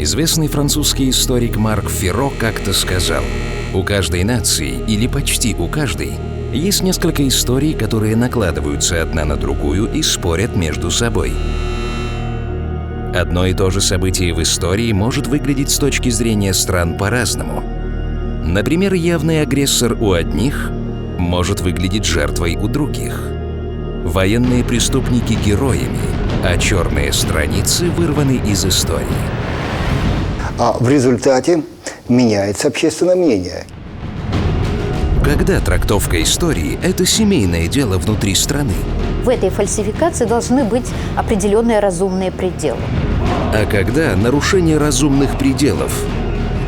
Известный французский историк Марк Ферро как-то сказал: «У каждой нации, или почти у каждой, есть несколько историй, которые накладываются одна на другую и спорят между собой». Одно и то же событие в истории может выглядеть с точки зрения стран по-разному. Например, явный агрессор у одних может выглядеть жертвой у других. Военные преступники – героями, а черные страницы вырваны из истории. А в результате меняется общественное мнение. Когда трактовка истории – это семейное дело внутри страны. В этой фальсификации должны быть определенные разумные пределы. А когда нарушение разумных пределов?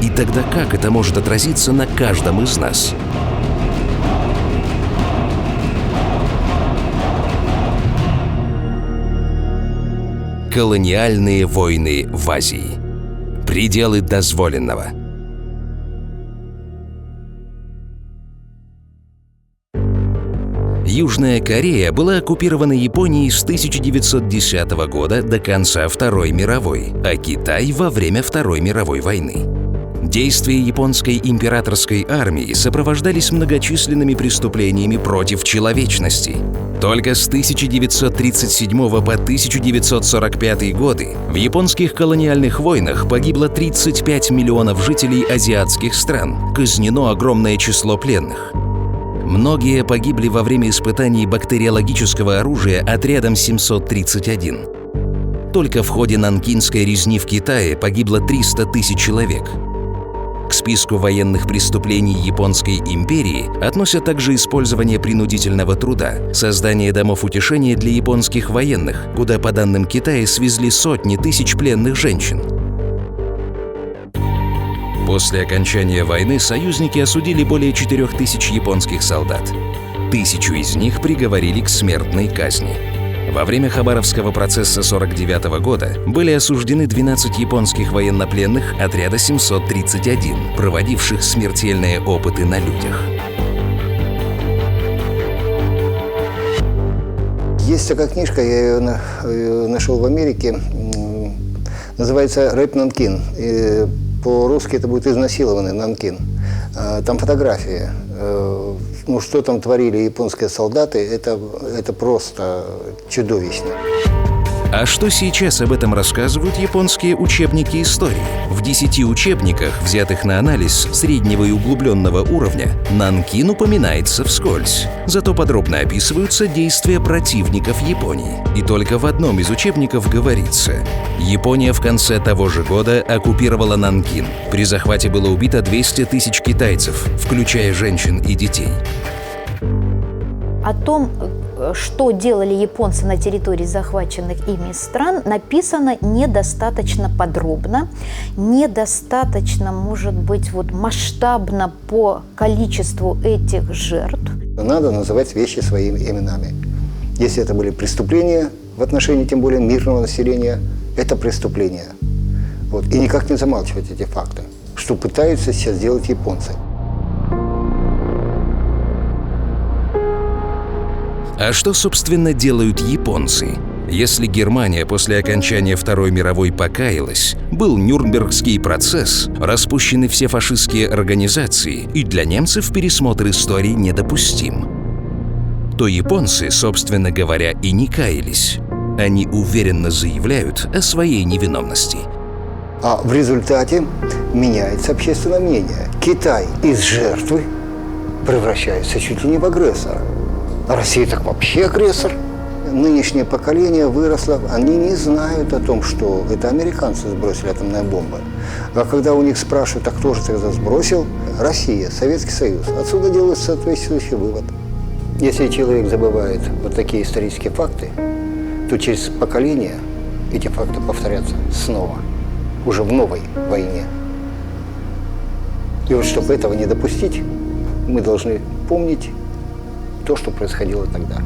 И тогда как это может отразиться на каждом из нас? Колониальные войны в Азии. Пределы дозволенного. Южная Корея была оккупирована Японией с 1910 года до конца Второй мировой, а Китай во время Второй мировой войны. Действия японской императорской армии сопровождались многочисленными преступлениями против человечности. Только с 1937 по 1945 годы в японских колониальных войнах погибло 35 миллионов жителей азиатских стран, казнено огромное число пленных. Многие погибли во время испытаний бактериологического оружия отрядом 731. Только в ходе Нанкинской резни в Китае погибло 300 тысяч человек. К списку военных преступлений Японской империи относят также использование принудительного труда, создание домов утешения для японских военных, куда, по данным Китая, свезли сотни тысяч пленных женщин. После окончания войны союзники осудили более 4000 японских солдат. 1000 из них приговорили к смертной казни. Во время Хабаровского процесса 1949 года были осуждены 12 японских военнопленных отряда 731, проводивших смертельные опыты на людях. Есть такая книжка, я ее нашел в Америке, называется «Рэп Нанкин». По-русски это будет «Изнасилованный Нанкин». Там фотографии. Ну, что там творили японские солдаты, это просто чудовищно. А что сейчас об этом рассказывают японские учебники истории? В 10 учебниках, взятых на анализ среднего и углубленного уровня, Нанкин упоминается вскользь. Зато подробно описываются действия противников Японии. И только в одном из учебников говорится: Япония в конце того же года оккупировала Нанкин. При захвате было убито 200 тысяч китайцев, включая женщин и детей. О том, что делали японцы на территории захваченных ими стран, написано недостаточно подробно, недостаточно, может быть, масштабно по количеству этих жертв. Надо называть вещи своими именами. Если это были преступления в отношении, тем более, мирного населения, это преступления. И никак не замалчивать эти факты, что пытаются сейчас сделать японцы. А что, собственно, делают японцы? Если Германия после окончания Второй мировой покаялась, был Нюрнбергский процесс, распущены все фашистские организации, и для немцев пересмотр истории недопустим, то японцы, собственно говоря, и не каялись. Они уверенно заявляют о своей невиновности. А в результате меняется общественное мнение. Китай из жертвы превращается чуть ли не в агрессора. А Россия так вообще агрессор. Нынешнее поколение выросло, они не знают о том, что это американцы сбросили атомные бомбы. А когда у них спрашивают, а кто же тогда сбросил? Россия, Советский Союз. Отсюда делается соответствующий вывод. Если человек забывает такие исторические факты, то через поколение эти факты повторятся снова, уже в новой войне. И чтобы этого не допустить, мы должны помнить то, что происходило тогда.